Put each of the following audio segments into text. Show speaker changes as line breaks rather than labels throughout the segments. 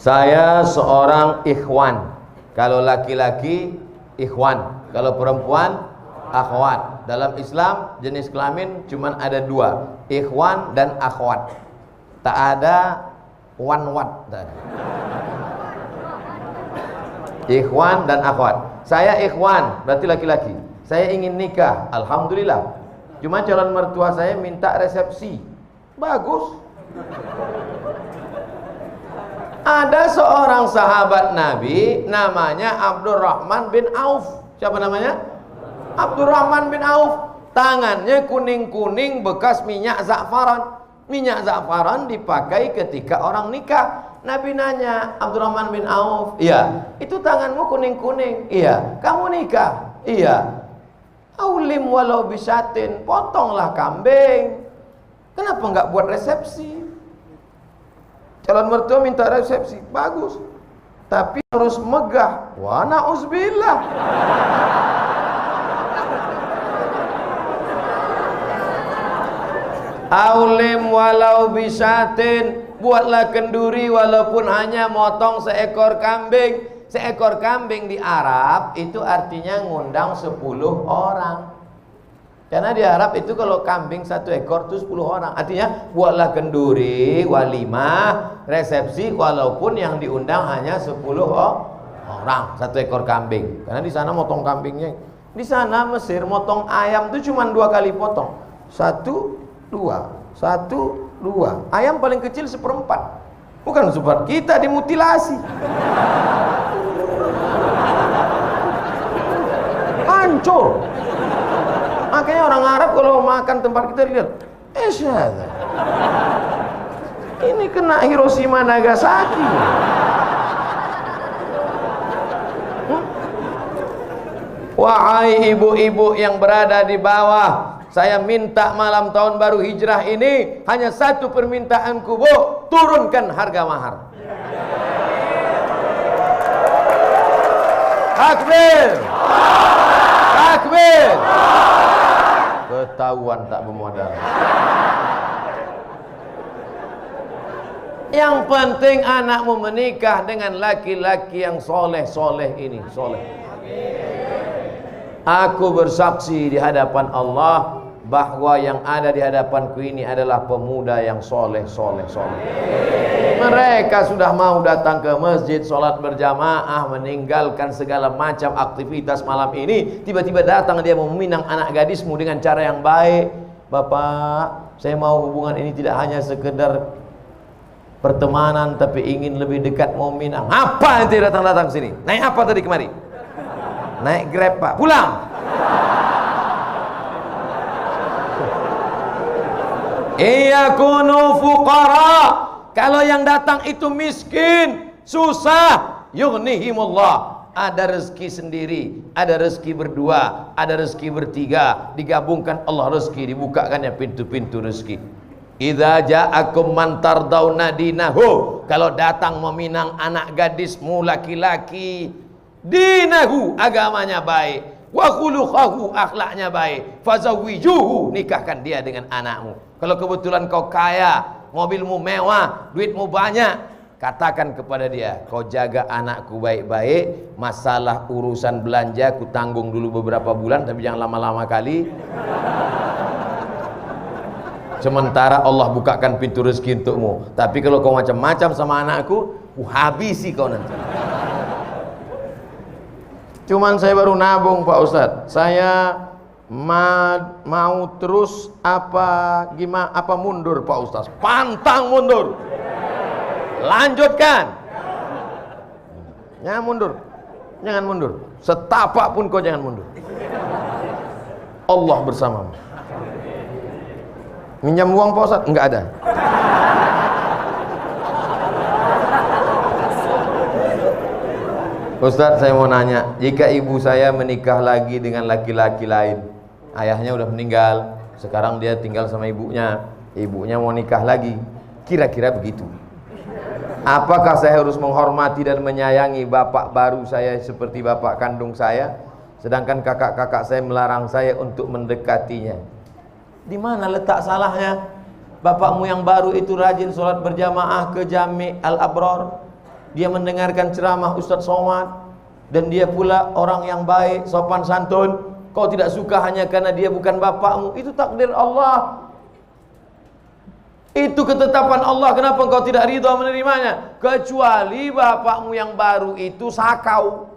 Saya seorang ikhwan. Kalau laki-laki ikhwan, kalau perempuan akhwat. Dalam Islam jenis kelamin cuma ada dua, ikhwan dan akhwat. Tak ada wanwat. Ikhwan dan akhwat. Saya ikhwan, berarti laki-laki. Saya ingin nikah, alhamdulillah. Cuma calon mertua saya minta resepsi. Bagus. Ada seorang sahabat Nabi namanya Abdurrahman bin Auf. Siapa namanya? Abdurrahman bin Auf. Tangannya kuning-kuning bekas minyak za'faran. Minyak za'faran dipakai ketika orang nikah. Nabi nanya, Abdurrahman bin Auf, iya, itu tanganmu kuning-kuning. Iya. Kamu nikah? Iya. Aulim walau bisatin, potonglah kambing. Kenapa enggak buat resepsi? Calon mertua minta resepsi, bagus. Tapi harus megah. Wa na'uzubillah. Aulim walau bisatin, buatlah kenduri walaupun hanya motong seekor kambing. Seekor kambing di Arab itu artinya ngundang 10 orang. Karena di Arab itu kalau kambing 1 ekor itu 10 orang. Artinya buatlah kenduri, walimah, resepsi walaupun yang diundang hanya 10 orang, 1 ekor kambing. Karena di sana motong kambingnya. Di sana Mesir motong ayam itu cuma 2 kali potong. 1, 2, 1, 2. Ayam paling kecil 1/4. Bukan seperti kita dimutilasi. Hancur. Makanya orang Arab kalau makan tempat kita lihat, ini kena Hiroshima Nagasaki. Wahai ibu-ibu yang berada di bawah, saya minta malam tahun baru hijrah ini hanya 1 permintaanku, Bu, turunkan harga mahar. Takbir. Takbir. Ketahuan tak bermodal. Yang penting anakmu menikah dengan laki-laki yang soleh-soleh ini, soleh. Aku bersaksi di hadapan Allah bahwa yang ada di hadapanku ini adalah pemuda yang soleh-soleh. Mereka sudah mau datang ke masjid, sholat berjamaah, meninggalkan segala macam aktivitas malam ini. Tiba-tiba datang dia meminang anak gadismu dengan cara yang baik. Bapak, saya mau hubungan ini tidak hanya sekedar pertemanan, tapi ingin lebih dekat, mau minang. Apa nanti datang-datang sini? Naik apa tadi kemari? Naik Grab, Pak. Pulang. Iyakunu fuqara. Kalau yang datang itu miskin, susah, yughnihimullah. Ada rezeki sendiri, ada rezeki berdua, ada rezeki bertiga, digabungkan Allah rezeki, dibukakannya pintu-pintu rezeki. Idza ja'akum man tardawna dinahu. Kalau datang meminang anak gadismu laki-laki, dinahu, agamanya baik, wa khuluquhu, akhlaknya baik, fazawwijuhu, nikahkan dia dengan anakmu. Kalau kebetulan kau kaya, mobilmu mewah, duitmu banyak, katakan kepada dia, kau jaga anakku baik-baik, masalah urusan belanja ku tanggung dulu beberapa bulan, tapi jangan lama-lama kali. Sementara Allah bukakan pintu rezeki untukmu. Tapi kalau kau macam-macam sama anakku, ku habisi kau nanti. Cuman saya baru nabung, Pak Ustadz. Saya mau terus apa mundur, Pak Ustadz? Pantang mundur. Lanjutkan. Jangan mundur. Jangan mundur. Setapak pun kau jangan mundur. Allah bersamamu. Minjam uang, Pak Ustadz? Enggak ada. Ustadz, saya mau nanya, jika ibu saya menikah lagi dengan laki-laki lain, ayahnya udah meninggal, sekarang dia tinggal sama ibunya mau nikah lagi, kira-kira begitu, apakah saya harus menghormati dan menyayangi bapak baru saya seperti bapak kandung saya, sedangkan kakak-kakak saya melarang saya untuk mendekatinya? Di mana letak salahnya? Bapakmu yang baru itu rajin sholat berjamaah ke Jami' Al-Abrar, dia mendengarkan ceramah Ustadz Somad, dan dia pula orang yang baik, sopan santun, kau tidak suka hanya karena dia bukan bapakmu, itu takdir Allah. Itu ketetapan Allah. Kenapa engkau tidak ridha menerimanya? Kecuali bapakmu yang baru itu sakau,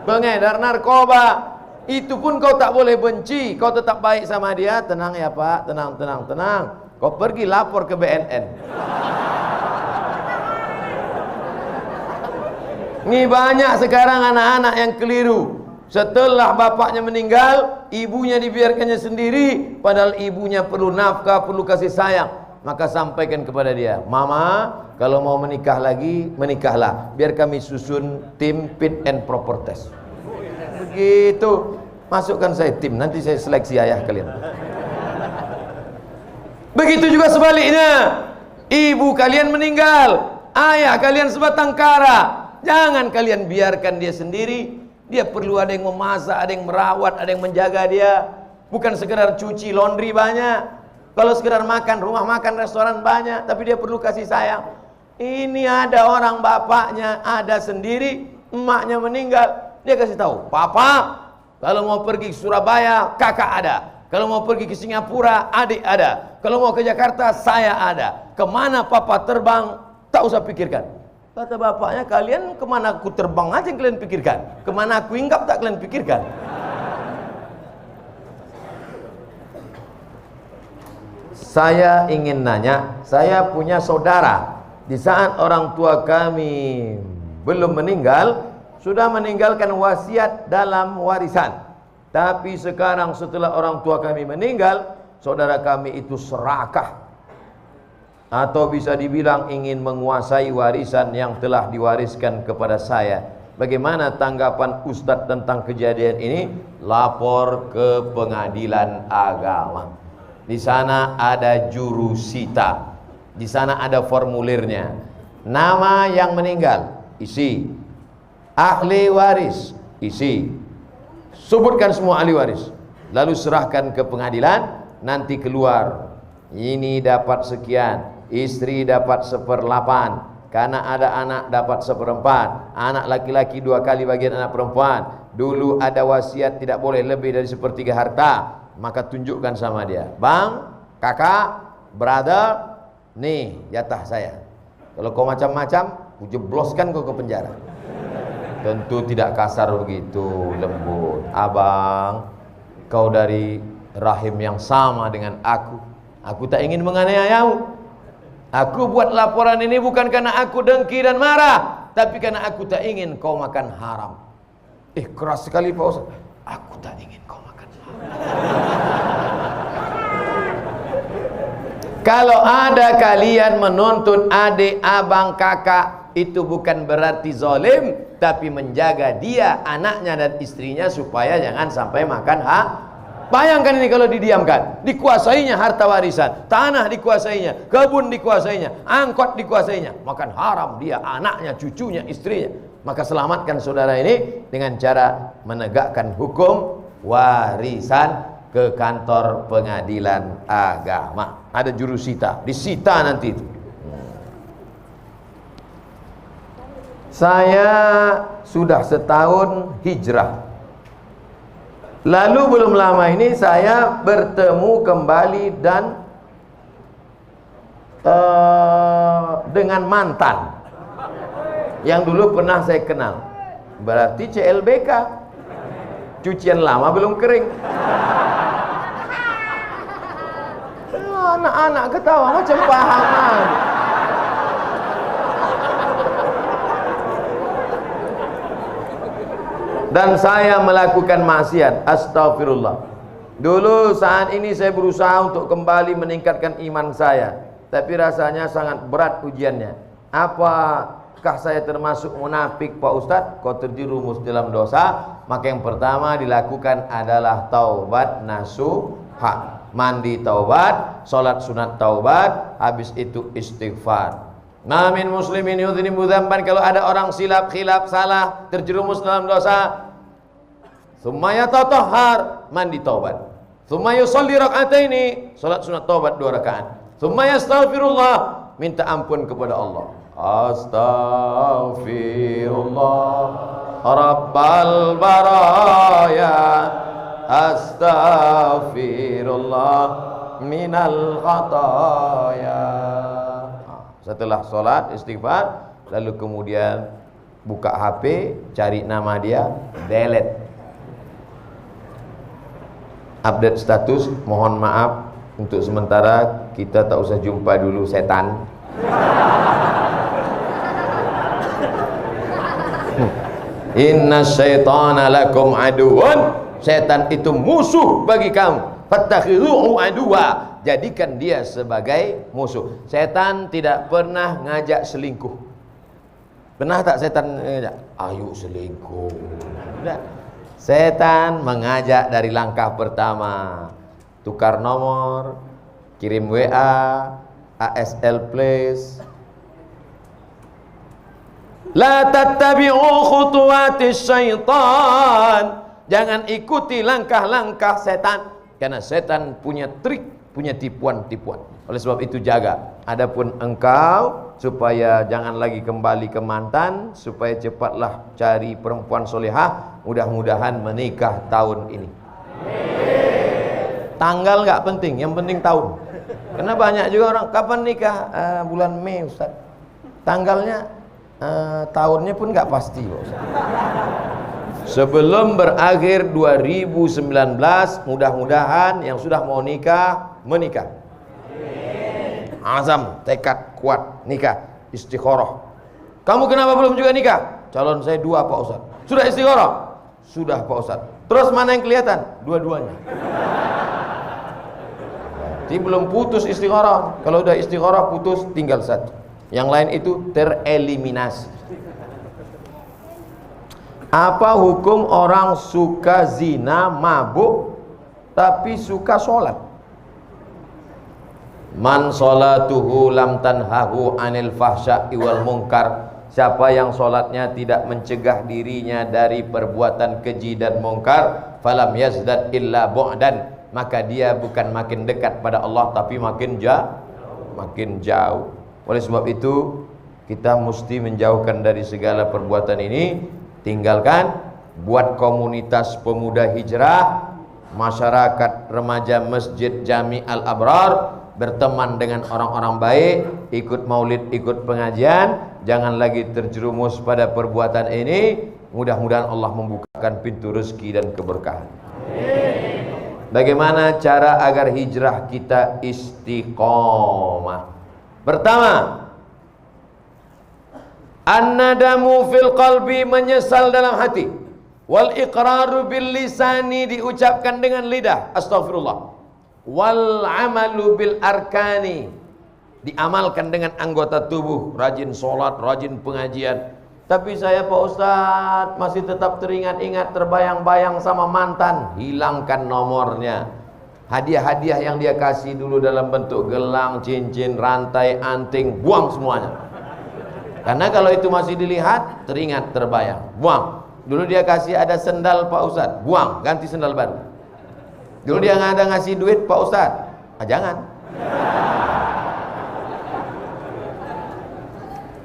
pengedar narkoba. Itu pun kau tak boleh benci, kau tetap baik sama dia. Tenang ya Pak, tenang, tenang, tenang. Kau pergi lapor ke BNN. Ini banyak sekarang anak-anak yang keliru. Setelah bapaknya meninggal, ibunya dibiarkannya sendiri, padahal ibunya perlu nafkah, perlu kasih sayang. Maka sampaikan kepada dia, Mama, kalau mau menikah lagi, menikahlah. Biar kami susun tim fit and proper test. Begitu. Masukkan saya tim, nanti saya seleksi ayah kalian. Begitu juga sebaliknya. Ibu kalian meninggal, ayah kalian sebatang kara. Jangan kalian biarkan dia sendiri. Dia perlu ada yang memasak, ada yang merawat, ada yang menjaga dia. Bukan sekedar cuci laundry banyak. Kalau sekedar makan, rumah makan, restoran banyak, tapi dia perlu kasih sayang. Ini ada orang bapaknya ada sendiri, emaknya meninggal. Dia kasih tahu, Papa, kalau mau pergi ke Surabaya, kakak ada. Kalau mau pergi ke Singapura, adik ada. Kalau mau ke Jakarta, saya ada. Kemana Papa terbang, tak usah pikirkan. Kata bapaknya, kalian kemana aku terbang aja yang kalian pikirkan. Kemana aku hinggap tak kalian pikirkan. Saya ingin nanya, saya punya saudara. Di saat orang tua kami belum meninggal, sudah meninggalkan wasiat dalam warisan. Tapi sekarang setelah orang tua kami meninggal, saudara kami itu serakah, atau bisa dibilang ingin menguasai warisan yang telah diwariskan kepada saya. Bagaimana tanggapan Ustadz tentang kejadian ini? Lapor ke pengadilan agama. Di sana ada jurusita. Di sana ada formulirnya. Nama yang meninggal, isi. Ahli waris, isi. Sebutkan semua ahli waris. Lalu serahkan ke pengadilan. Nanti keluar, ini dapat sekian, istri dapat 1/8, karena ada anak dapat 1/4, anak laki-laki 2 kali bagian anak perempuan. Dulu ada wasiat tidak boleh lebih dari 1/3 harta. Maka tunjukkan sama dia, Bang, kakak, brother, nih jatah saya. Kalau kau macam-macam, ku jebloskan kau ke penjara. Tentu tidak kasar begitu, lembut. Abang, kau dari rahim yang sama dengan aku. Aku tak ingin menganiayamu. Aku buat laporan ini bukan karena aku dengki dan marah, tapi karena aku tak ingin kau makan haram. Keras sekali Pak Ustaz. Aku tak ingin kau makan haram. Kalau ada kalian menuntut adik, abang, kakak, itu bukan berarti zalim, tapi menjaga dia, anaknya dan istrinya supaya jangan sampai makan haram. Bayangkan ini kalau didiamkan, dikuasainya harta warisan, tanah dikuasainya, kebun dikuasainya, angkot dikuasainya, makan haram dia, anaknya, cucunya, istrinya. Maka selamatkan saudara ini dengan cara menegakkan hukum warisan ke kantor pengadilan agama. Ada jurusita, disita nanti itu. Saya sudah setahun hijrah. Lalu belum lama ini saya bertemu kembali dan dengan mantan yang dulu pernah saya kenal. Berarti CLBK, cucian lama belum kering. Anak-anak ketawa macam pahaman. Dan saya melakukan maksiat, astagfirullah. Dulu saat ini saya berusaha untuk kembali meningkatkan iman saya, tapi rasanya sangat berat ujiannya. Apakah saya termasuk munafik Pak Ustadz? Kau terjerumus dalam dosa. Maka yang pertama dilakukan adalah taubat nasuha. Mandi taubat, sholat sunat taubat, habis itu istighfar. Namin muslimin yudhinibu dzamban, kalau ada orang silap, khilaf, salah, terjerumus dalam dosa, summa yatatahhar, mandi taubat. Summa yusalli rak'ataini, salat sunat taubat 2 rakaat. Summa yastaghfirullah, minta ampun kepada Allah. Astaghfirullah Rabbal baraya, astaghfirullah minal khataya. Setelah sholat istighfar, lalu kemudian buka HP, cari nama dia, delete, update status, mohon maaf untuk sementara kita tak usah jumpa dulu setan. Inna syaitana lakum aduun, setan itu musuh bagi kamu. Fattakhidhuhu aduwa, jadikan dia sebagai musuh. Setan tidak pernah ngajak selingkuh. Pernah tak setan ngajak? Ayo selingkuh. Tidak. Setan mengajak dari langkah pertama. Tukar nomor, kirim WA, ASL please. La tattabi'u khutuwatis syaitan. Jangan ikuti langkah-langkah setan, karena setan punya trik, punya tipuan-tipuan. Oleh sebab itu jaga. Adapun engkau, supaya jangan lagi kembali ke mantan, supaya cepatlah cari perempuan solehah, mudah-mudahan menikah tahun ini. Tanggal nggak penting, yang penting tahun. Karena banyak juga orang, kapan nikah? Bulan Mei Ustaz. Tanggalnya tahunnya pun nggak pasti Ustaz. Sebelum berakhir 2019, mudah-mudahan yang sudah mau nikah menikah. Azam, tekad kuat, nikah, istikharah. Kamu kenapa belum juga nikah? Calon saya 2 Pak Ustaz. Sudah istikharah? Sudah Pak Ustaz. Terus mana yang kelihatan? Dua-duanya. Jadi belum putus istikharah. Kalau udah istikharah putus, tinggal 1. Yang lain itu tereliminasi. Apa hukum orang suka zina, mabuk, tapi suka sholat? Man sholatuhu lam tanhahu anil fahsya'i wal munkar. Siapa yang sholatnya tidak mencegah dirinya dari perbuatan keji dan mungkar, falam yazdad illa bu'dan, maka dia bukan makin dekat pada Allah, tapi makin jauh. Oleh sebab itu kita mesti menjauhkan dari segala perbuatan ini. Tinggalkan, buat komunitas pemuda hijrah, masyarakat remaja Masjid Jami Al-Abrar, berteman dengan orang-orang baik, ikut maulid, ikut pengajian. Jangan lagi terjerumus pada perbuatan ini. Mudah-mudahan Allah membukakan pintu rezeki dan keberkahan. Bagaimana cara agar hijrah kita istiqomah? Pertama, an-nadamu fil qalbi, menyesal dalam hati. Wal iqraru bil lisani, diucapkan dengan lidah, astagfirullah. Wal amalu bil arkani, diamalkan dengan anggota tubuh, rajin sholat, rajin pengajian. Tapi saya Pak Ustadz masih tetap teringat-ingat, terbayang-bayang sama mantan. Hilangkan nomornya. Hadiah-hadiah yang dia kasih dulu dalam bentuk gelang, cincin, rantai, anting, buang semuanya. Karena kalau itu masih dilihat, teringat, terbayang, buang. Dulu dia kasih ada sendal Pak Ustadz, buang, ganti sendal baru. Dulu dia nggak ada ngasih duit Pak Ustadz, jangan.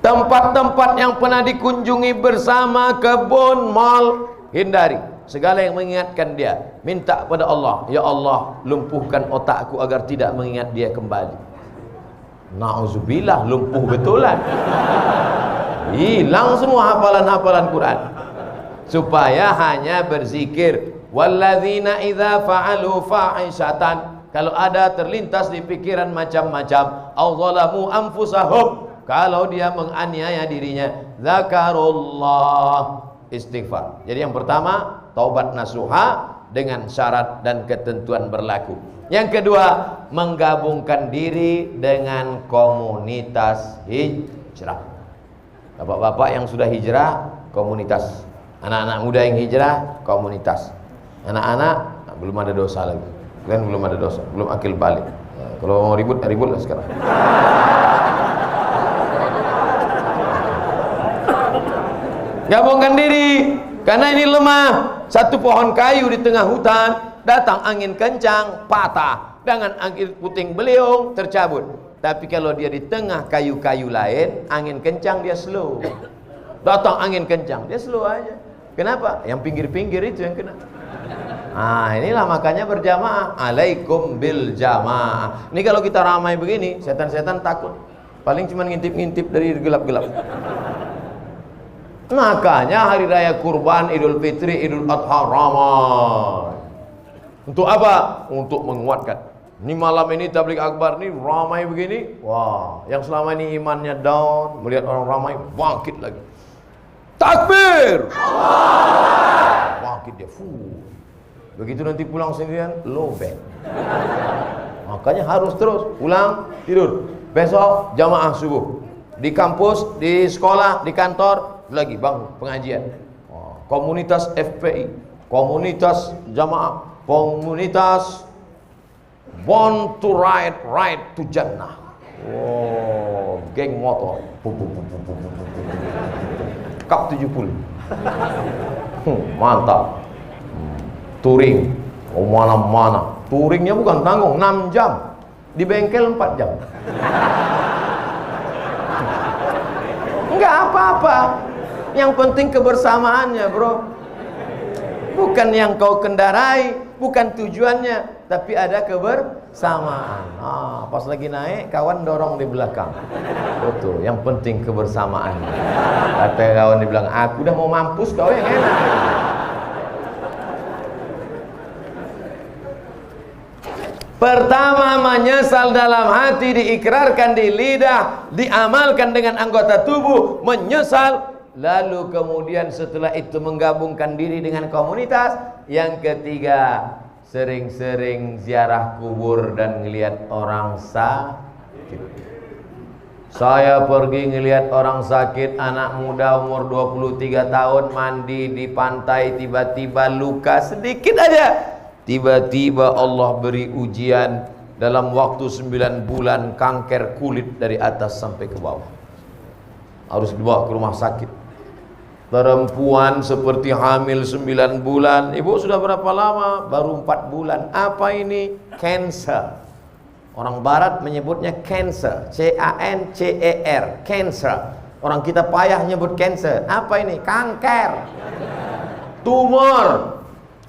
Tempat-tempat yang pernah dikunjungi bersama, kebun, mal, hindari. Segala yang mengingatkan dia, minta pada Allah, ya Allah, lumpuhkan otakku agar tidak mengingat dia kembali. Na'udzubillah, lumpuh betulan. Hilang semua hafalan-hafalan Quran. Supaya hanya berzikir. Walladzina idza fa'alu fa'ishatan, kalau ada terlintas di pikiran macam-macam, au zalamu anfusahum, kalau dia menganiaya dirinya, zakarullah, istighfar. Jadi yang pertama, taubat nasuha dengan syarat dan ketentuan berlaku. Yang kedua, menggabungkan diri dengan komunitas hijrah. Bapak-bapak yang sudah hijrah, komunitas. Anak-anak muda yang hijrah, komunitas. Anak-anak belum ada dosa lagi. Kalian belum ada dosa, belum akil balik. Kalau mau ribut, ributlah sekarang. Gabungkan diri, karena ini lemah. Satu pohon kayu di tengah hutan, datang angin kencang, patah. Dengan angin puting beliung, tercabut. Tapi kalau dia di tengah kayu-kayu lain, angin kencang dia slow. Datang angin kencang, dia slow aja. Kenapa? Yang pinggir-pinggir itu yang kena. Nah, inilah makanya berjamaah. Alaikum bil jamaah. Ini kalau kita ramai begini, setan-setan takut. Paling cuma ngintip-ngintip dari gelap-gelap. Makanya hari raya kurban, Idul Fitri, Idul Adha ramai. Untuk apa? Untuk menguatkan. Ini malam ini tabligh akbar ini ramai begini. Wah, yang selama ini imannya down, melihat orang ramai bangkit lagi. Takbir. Bangkit dia. Begitu nanti pulang sendirian, low back. Makanya harus terus pulang tidur. Besok jamaah subuh. Di kampus, di sekolah, di kantor lagi bangun pengajian. Komunitas FPI, komunitas jamaah, komunitas Born to Ride, Ride to Jannah. Oh, geng motor. Kap 70. Mantap. Touring. Oh, mana-mana. Touringnya bukan tanggung, 6 jam. Di bengkel 4 jam. Enggak apa-apa. Yang penting kebersamaannya, bro. Bukan yang kau kendarai, bukan tujuannya, tapi ada kebersamaan. Pas lagi naik, kawan dorong di belakang. Betul, yang penting kebersamaan. Kata kawan di belakang, aku udah mau mampus, kau yang enak. Pertama, menyesal dalam hati, diikrarkan di lidah, diamalkan dengan anggota tubuh, menyesal. Lalu kemudian setelah itu menggabungkan diri dengan komunitas. Yang ketiga, sering-sering ziarah kubur dan ngelihat orang sakit. Saya pergi ngelihat orang sakit, anak muda umur 23 tahun mandi di pantai, tiba-tiba luka sedikit aja. Tiba-tiba Allah beri ujian, dalam waktu 9 bulan kanker kulit dari atas sampai ke bawah. Harus dibawa ke rumah sakit. Perempuan seperti hamil 9 bulan. Ibu sudah berapa lama? Baru 4 bulan. Apa ini? Cancer. Orang barat menyebutnya cancer. C-A-N-C-E-R. Cancer. Orang kita payah nyebut cancer. Apa ini? Kanker. Tumor.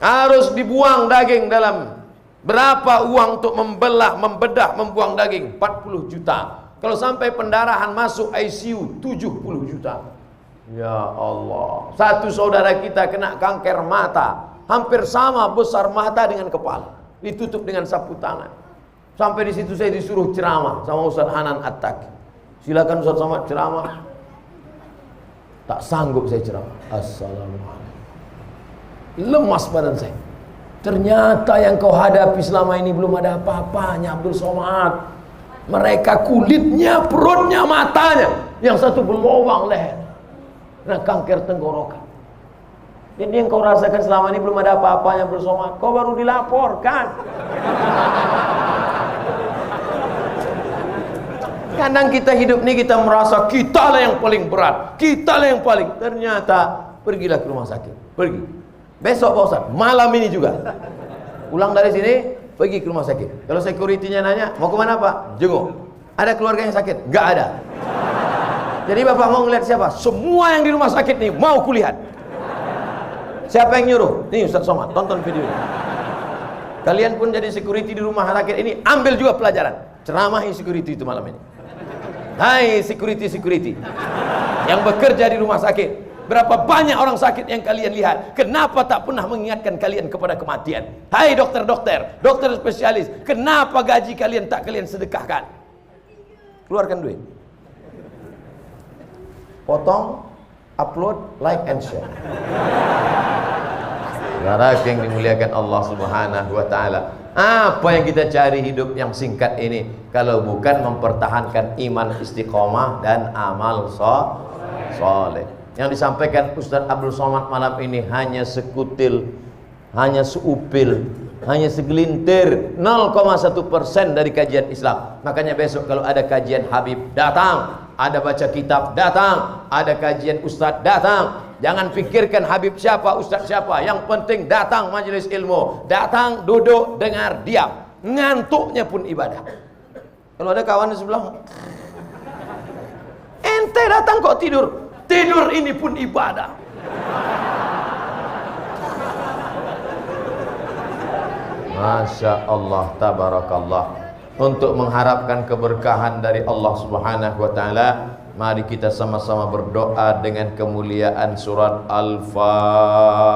Harus dibuang daging dalam. Berapa uang untuk membelah, membedah, membuang daging? 40 juta. Kalau sampai pendarahan masuk ICU, 70 juta. Ya Allah. Satu saudara kita kena kanker mata, hampir sama besar mata dengan kepala, ditutup dengan sapu tangan. Sampai di situ saya disuruh ceramah sama Ustaz Hanan At-Taqi. Silakan Ustaz Somad ceramah. Tak sanggup saya ceramah. Assalamualaikum. Lemas badan saya. Ternyata yang kau hadapi selama ini belum ada apa-apanya, Abdul Somad. Mereka kulitnya, perutnya, matanya, yang satu berlubang leher. Nah, kanker tenggorokan. Jadi yang kau rasakan selama ini belum ada apa-apanya bersama. Kau baru dilaporkan. Kadang kita hidup ini kita merasa kita lah yang paling berat, kita lah yang paling. Ternyata pergilah ke rumah sakit. Pergi. Besok Pak Ustaz, malam ini juga. Pulang dari sini, pergi ke rumah sakit. Kalau security-nya nanya, mau kemana Pak? Jenguk. Ada keluarga yang sakit? Enggak ada. Jadi Bapak mau ngeliat siapa? Semua yang di rumah sakit nih mau kulihat. Siapa yang nyuruh? Nih Ustaz Somad, tonton video ini. Kalian pun jadi security di rumah sakit ini, ambil juga pelajaran. Ceramahi security itu malam ini. Hai security yang bekerja di rumah sakit. Berapa banyak orang sakit yang kalian lihat? Kenapa tak pernah mengingatkan kalian kepada kematian? Hai dokter-dokter, dokter spesialis, kenapa gaji kalian tak kalian sedekahkan? Keluarkan duit. Potong, upload, like and share. Saudara yang dimuliakan Allah Subhanahu wa taala. Apa yang kita cari hidup yang singkat ini kalau bukan mempertahankan iman istiqomah dan amal soleh. Yang disampaikan Ustaz Abdul Somad malam ini hanya sekutil, hanya seupil, hanya segelintir, 0,1% dari kajian Islam. Makanya besok kalau ada kajian Habib, datang. Ada baca kitab, datang. Ada kajian Ustaz, datang. Jangan pikirkan Habib siapa, Ustaz siapa. Yang penting datang majelis ilmu. Datang, duduk, dengar, diam. Ngantuknya pun ibadah. Kalau ada kawan di sebelah, ente datang kok tidur. Tidur ini pun ibadah. Masya Allah, tabarakallah. Untuk mengharapkan keberkahan dari Allah Subhanahu wa ta'ala, mari kita sama-sama berdoa dengan kemuliaan surat Al-Fatihah.